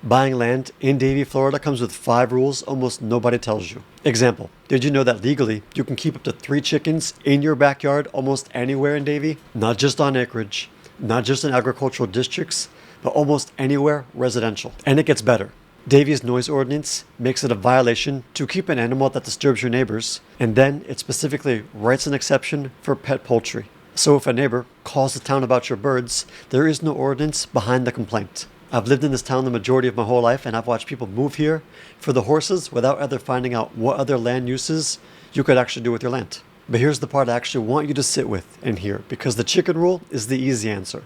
Buying land in Davie, Florida comes with 5 rules almost nobody tells you. Example, did you know that legally you can keep up to 3 chickens in your backyard almost anywhere in Davie? Not just on acreage, not just in agricultural districts, but almost anywhere residential. And it gets better. Davie's noise ordinance makes it a violation to keep an animal that disturbs your neighbors, and then it specifically writes an exception for pet poultry. So if a neighbor calls the town about your birds, there is no ordinance behind the complaint. I've lived in this town the majority of my whole life, and I've watched people move here for the horses without ever finding out what other land uses you could actually do with your land. But here's the part I actually want you to sit with and hear, because the chicken rule is the easy answer.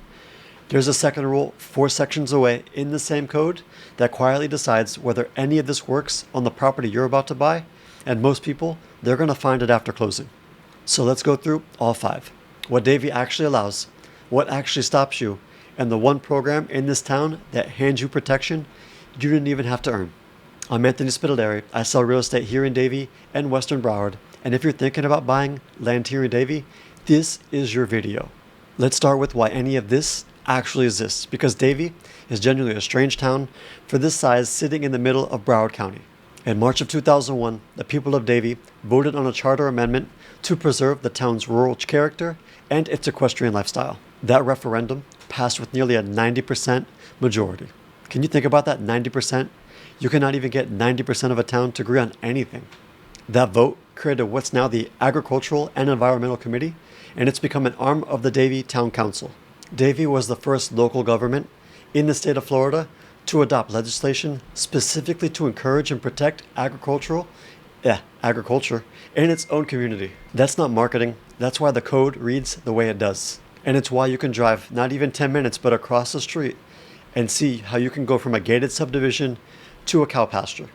There's a second rule 4 sections away in the same code that quietly decides whether any of this works on the property you're about to buy, and most people, they're going to find it after closing. So let's go through all 5. What Davie actually allows, what actually stops you, and the one program in this town that hands you protection you didn't even have to earn. I'm Anthony Spitaleri. I sell real estate here in Davie and Western Broward, and if you're thinking about buying land here in Davie, this is your video. Let's start with why any of this actually exists, because Davie is genuinely a strange town for this size, sitting in the middle of Broward County. In March of 2001, the people of Davie voted on a charter amendment to preserve the town's rural character and its equestrian lifestyle. That referendum passed with nearly a 90% majority. Can you think about that? 90%? You cannot even get 90% of a town to agree on anything. That vote created what's now the Agricultural and Environmental Committee, and it's become an arm of the Davie Town Council. Davie was the first local government in the state of Florida to adopt legislation specifically to encourage and protect agriculture in its own community. That's not marketing. That's why the code reads the way it does. And it's why you can drive not even 10 minutes but across the street and see how you can go from a gated subdivision to a cow pasture.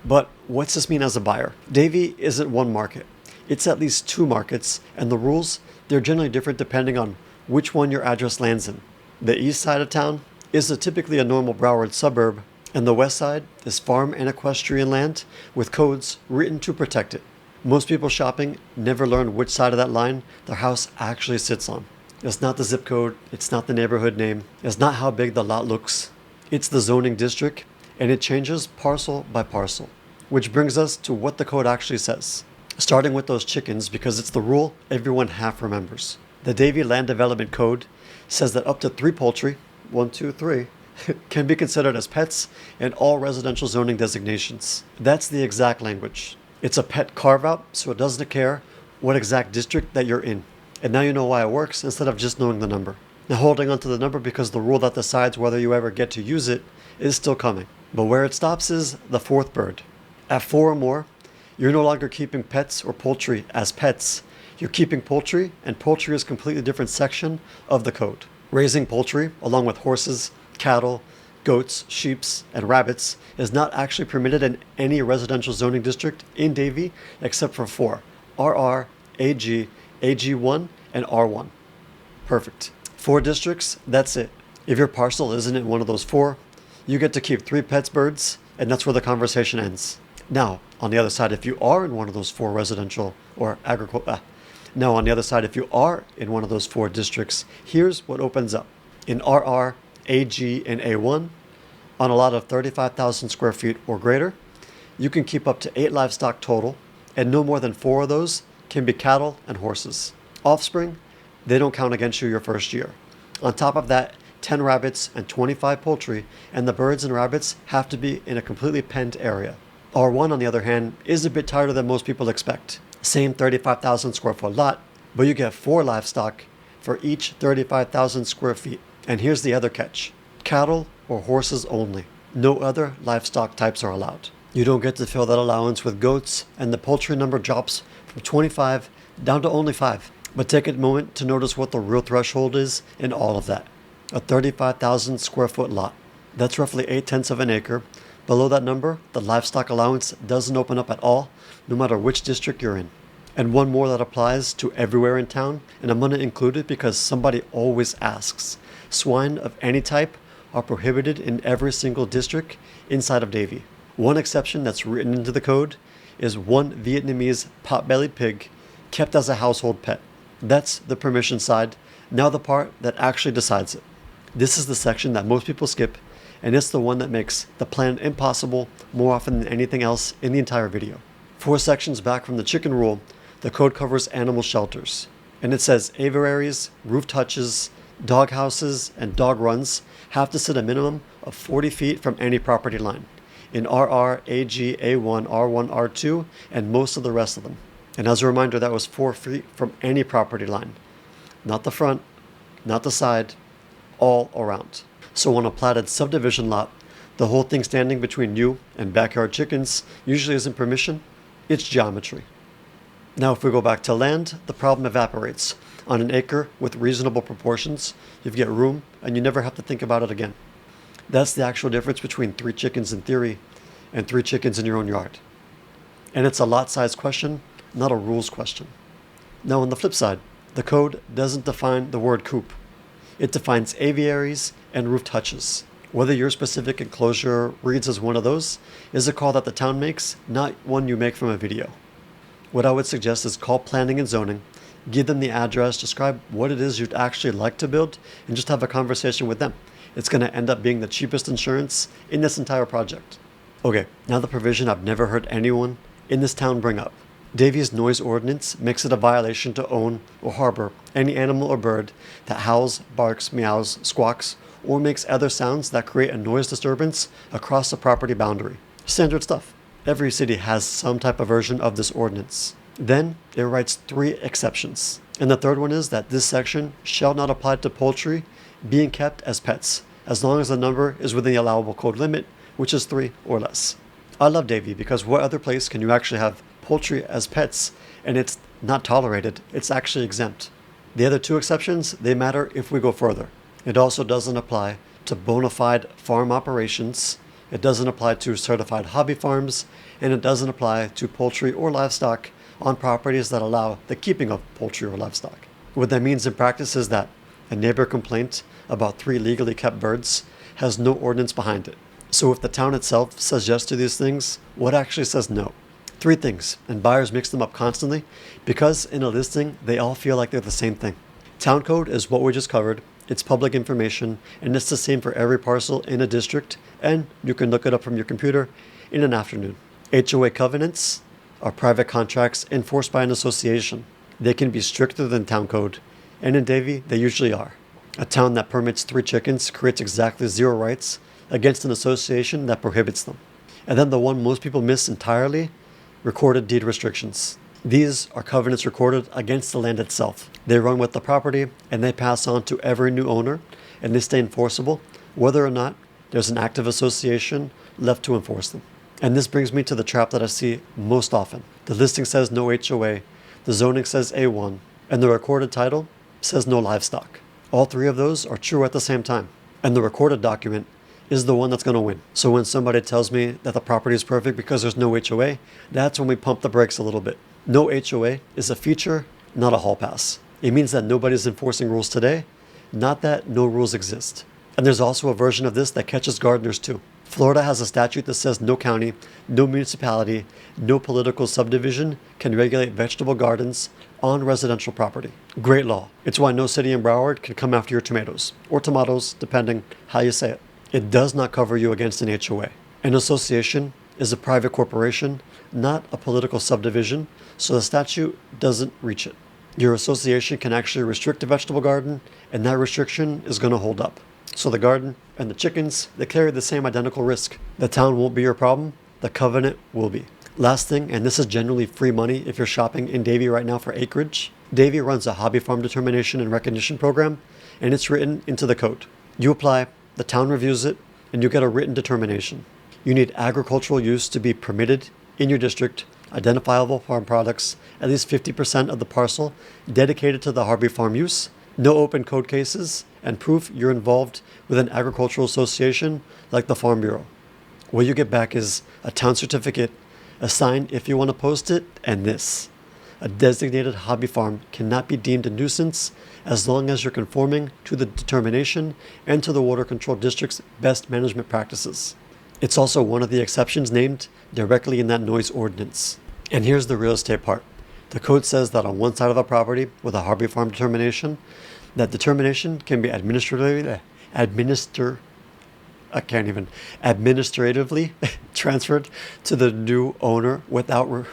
But what's this mean as a buyer? Davie isn't one market. It's at least 2 markets, and the rules, they're generally different depending on which one your address lands in. The east side of town is typically a normal Broward suburb, and the west side is farm and equestrian land with codes written to protect it. Most people shopping never learn which side of that line their house actually sits on. It's not the zip code, it's not the neighborhood name, it's not how big the lot looks. It's the zoning district, and it changes parcel by parcel. Which brings us to what the code actually says. Starting with those chickens, because it's the rule everyone half remembers. The Davie Land Development Code says that up to 3 poultry, 1, 2, 3, can be considered as pets in all residential zoning designations. That's the exact language. It's a pet carve-out, so it doesn't care what exact district that you're in. And now you know why it works instead of just knowing the number. Now holding on to the number because the rule that decides whether you ever get to use it is still coming. But where it stops is the 4th bird. At 4 or more, you're no longer keeping pets or poultry as pets. You're keeping poultry, and poultry is a completely different section of the code. Raising poultry, along with horses, cattle, goats, sheep, and rabbits, is not actually permitted in any residential zoning district in Davie except for 4: RR, AG, AG1, and R1. Perfect. 4 districts, that's it. If your parcel isn't in one of those 4, you get to keep 3 pets birds, and that's where the conversation ends. Now, on the other side, if you are in one of those 4 residential or Now, on the other side, if you are in one of those 4 districts, here's what opens up. In RR, AG, and A1, on a lot of 35,000 square feet or greater, you can keep up to 8 livestock total, and no more than 4 of those can be cattle and horses. Offspring, they don't count against you your first year. On top of that, 10 rabbits and 25 poultry, and the birds and rabbits have to be in a completely penned area. R1, on the other hand, is a bit tighter than most people expect. Same 35,000 square foot lot, but you get 4 livestock for each 35,000 square feet. And here's the other catch. Cattle or horses only. No other livestock types are allowed. You don't get to fill that allowance with goats, and the poultry number drops from 25 down to only 5. But take a moment to notice what the real threshold is in all of that. A 35,000 square foot lot. That's roughly 8/10 of an acre. Below that number, the livestock allowance doesn't open up at all, no matter which district you're in. And one more that applies to everywhere in town, and I'm going to include it because somebody always asks. Swine of any type are prohibited in every single district inside of Davie. One exception that's written into the code is 1 Vietnamese pot-bellied pig kept as a household pet. That's the permission side, now the part that actually decides it. This is the section that most people skip, and it's the one that makes the plan impossible more often than anything else in the entire video. 4 sections back from the chicken rule, the code covers animal shelters, and it says aviaries, roof touches, dog houses, and dog runs have to sit a minimum of 40 feet from any property line in RR, AG, A1, R1, R2, and most of the rest of them. And as a reminder, that was 4 feet from any property line. Not the front, not the side, all around. So on a platted subdivision lot, the whole thing standing between you and backyard chickens usually isn't permission, it's geometry. Now if we go back to land, the problem evaporates. On an acre with reasonable proportions, you get room and you never have to think about it again. That's the actual difference between 3 chickens in theory and 3 chickens in your own yard. And it's a lot size question, not a rules question. Now on the flip side, the code doesn't define the word coop. It defines aviaries and roof touches. Whether your specific enclosure reads as one of those is a call that the town makes, not one you make from a video. What I would suggest is call planning and zoning, give them the address, describe what it is you'd actually like to build, and just have a conversation with them. It's going to end up being the cheapest insurance in this entire project. Okay, now the provision I've never heard anyone in this town bring up. Davie's noise ordinance makes it a violation to own or harbor any animal or bird that howls, barks, meows, squawks, or makes other sounds that create a noise disturbance across the property boundary. Standard stuff. Every city has some type of version of this ordinance. Then it writes 3 exceptions. And the third one is that this section shall not apply to poultry being kept as pets, as long as the number is within the allowable code limit, which is 3 or less. I love Davie because what other place can you actually have poultry as pets and it's not tolerated, it's actually exempt. The other 2 exceptions, they matter if we go further. It also doesn't apply to bona fide farm operations, it doesn't apply to certified hobby farms, and it doesn't apply to poultry or livestock on properties that allow the keeping of poultry or livestock. What that means in practice is that a neighbor complaint about 3 legally kept birds has no ordinance behind it. So if the town itself says yes to these things, what actually says no? 3 things, and buyers mix them up constantly because in a listing, they all feel like they're the same thing. Town code is what we just covered. It's public information, and it's the same for every parcel in a district, and you can look it up from your computer in an afternoon. HOA covenants are private contracts enforced by an association. They can be stricter than town code, and in Davie, they usually are. A town that permits 3 chickens creates exactly 0 rights against an association that prohibits them. And then the one most people miss entirely, recorded deed restrictions. These are covenants recorded against the land itself. They run with the property and they pass on to every new owner, and they stay enforceable whether or not there's an active association left to enforce them. And this brings me to the trap that I see most often. The listing says no HOA, the zoning says A1, and the recorded title says no livestock. All 3 of those are true at the same time, and the recorded document is the one that's going to win. So when somebody tells me that the property is perfect because there's no HOA, that's when we pump the brakes a little bit. No HOA is a feature, not a hall pass. It means that nobody's enforcing rules today, not that no rules exist. And there's also a version of this that catches gardeners too. Florida has a statute that says no county, no municipality, no political subdivision can regulate vegetable gardens on residential property. Great law. It's why no city in Broward can come after your tomatoes, or tomatoes, depending how you say it. It does not cover you against an HOA. An association is a private corporation, not a political subdivision, so the statute doesn't reach it. Your association can actually restrict a vegetable garden, and that restriction is going to hold up. So the garden and the chickens, they carry the same identical risk. The town won't be your problem, the covenant will be. Last thing, and this is generally free money if you're shopping in Davie right now for acreage, Davie runs a hobby farm determination and recognition program, and it's written into the code. You apply, the town reviews it, and you get a written determination. You need agricultural use to be permitted in your district, identifiable farm products, at least 50% of the parcel dedicated to the hobby farm use, no open code cases, and proof you're involved with an agricultural association like the Farm Bureau. What you get back is a town certificate, a sign if you want to post it, and this. A designated hobby farm cannot be deemed a nuisance as long as you're conforming to the determination and to the Water Control District's best management practices. It's also one of the exceptions named directly in that noise ordinance. And here's the real estate part. The code says that on one side of a property with a hobby farm determination, that determination can be administered I can't even, administratively transferred to the new owner without.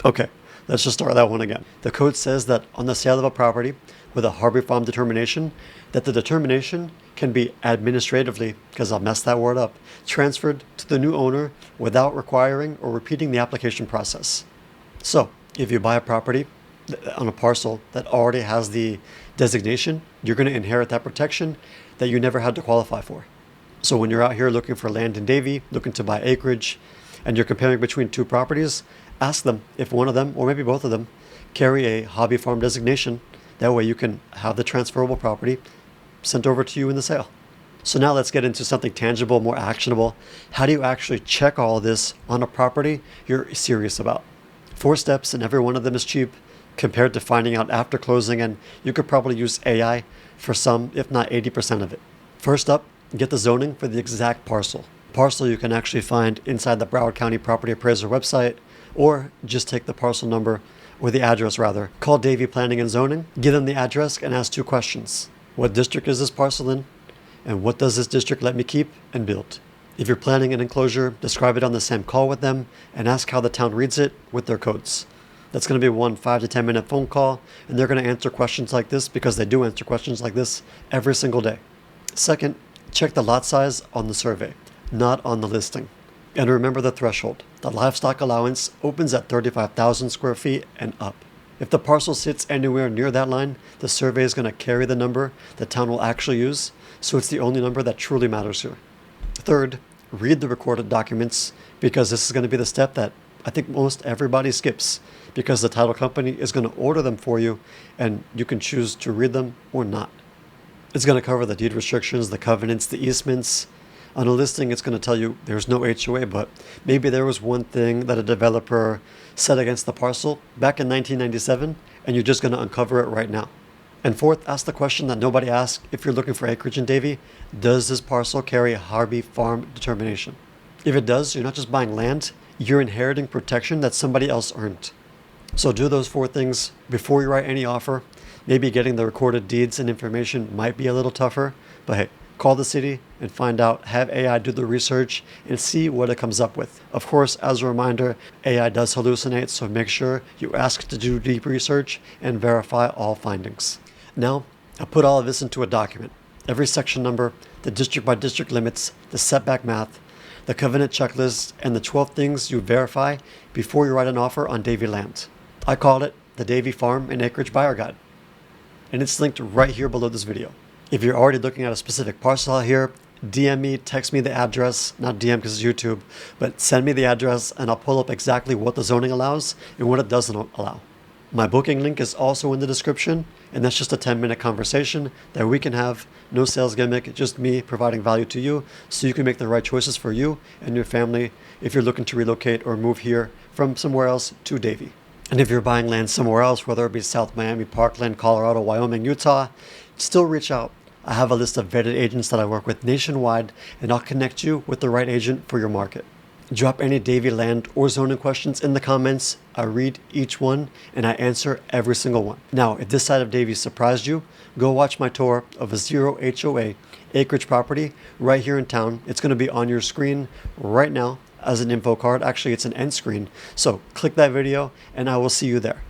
Okay, let's just start that one again. The code says that on the sale of a property with a Hobby Farm determination, that the determination can be administratively, because I'll mess that word up, transferred to the new owner without requiring or repeating the application process. So, if you buy a property on a parcel that already has the designation, you're going to inherit that protection that you never had to qualify for. So when you're out here looking for land in Davie, looking to buy acreage, and you're comparing between two properties, ask them if one of them, or maybe both of them, carry a hobby farm designation. That way you can have the transferable property sent over to you in the sale. So now let's get into something tangible, more actionable. How do you actually check all of this on a property you're serious about? 4 steps, and every one of them is cheap compared to finding out after closing, and you could probably use AI for some, if not 80% of it. First up, get the zoning for the exact parcel. Parcel you can actually find inside the Broward County Property Appraiser website, or just take the parcel number, or the address rather. Call Davie Planning and Zoning, give them the address, and ask 2 questions. What district is this parcel in? And what does this district let me keep and build? If you're planning an enclosure, describe it on the same call with them and ask how the town reads it with their codes. That's going to be one 5 to 10 minute phone call, and they're going to answer questions like this because they do answer questions like this every single day. Second, check the lot size on the survey, not on the listing. And remember the threshold. The livestock allowance opens at 35,000 square feet and up. If the parcel sits anywhere near that line, the survey is going to carry the number the town will actually use, so it's the only number that truly matters here. Third, read the recorded documents, because this is going to be the step that I think most everybody skips, because the title company is going to order them for you and you can choose to read them or not. It's going to cover the deed restrictions, the covenants, the easements. On a listing, it's going to tell you there's no HOA, but maybe there was one thing that a developer said against the parcel back in 1997, and you're just going to uncover it right now. And fourth, ask the question that nobody asks if you're looking for acreage in Davie: does this parcel carry a Hobby Farm determination? If it does, you're not just buying land, you're inheriting protection that somebody else earned. So do those 4 things before you write any offer. Maybe getting the recorded deeds and information might be a little tougher, but hey, call the city and find out, have AI do the research and see what it comes up with. Of course, as a reminder, AI does hallucinate, so make sure you ask to do deep research and verify all findings. Now, I put all of this into a document. Every section number, the district by district limits, the setback math, the covenant checklist, and the 12 things you verify before you write an offer on Davie land. I call it the Davie Farm and Acreage Buyer Guide, and it's linked right here below this video. If you're already looking at a specific parcel out here, DM me, text me the address, not DM because it's YouTube, but send me the address and I'll pull up exactly what the zoning allows and what it doesn't allow. My booking link is also in the description, and that's just a 10-minute conversation that we can have. No sales gimmick, just me providing value to you so you can make the right choices for you and your family if you're looking to relocate or move here from somewhere else to Davie. And if you're buying land somewhere else, whether it be South Miami, Parkland, Colorado, Wyoming, Utah, still reach out. I have a list of vetted agents that I work with nationwide, and I'll connect you with the right agent for your market. Drop any Davie land or zoning questions in the comments. I read each one and I answer every single one. Now, if this side of Davie surprised you, go watch my tour of a 0 HOA acreage property right here in town. It's going to be on your screen right now as an info card. Actually, it's an end screen. So click that video and I will see you there.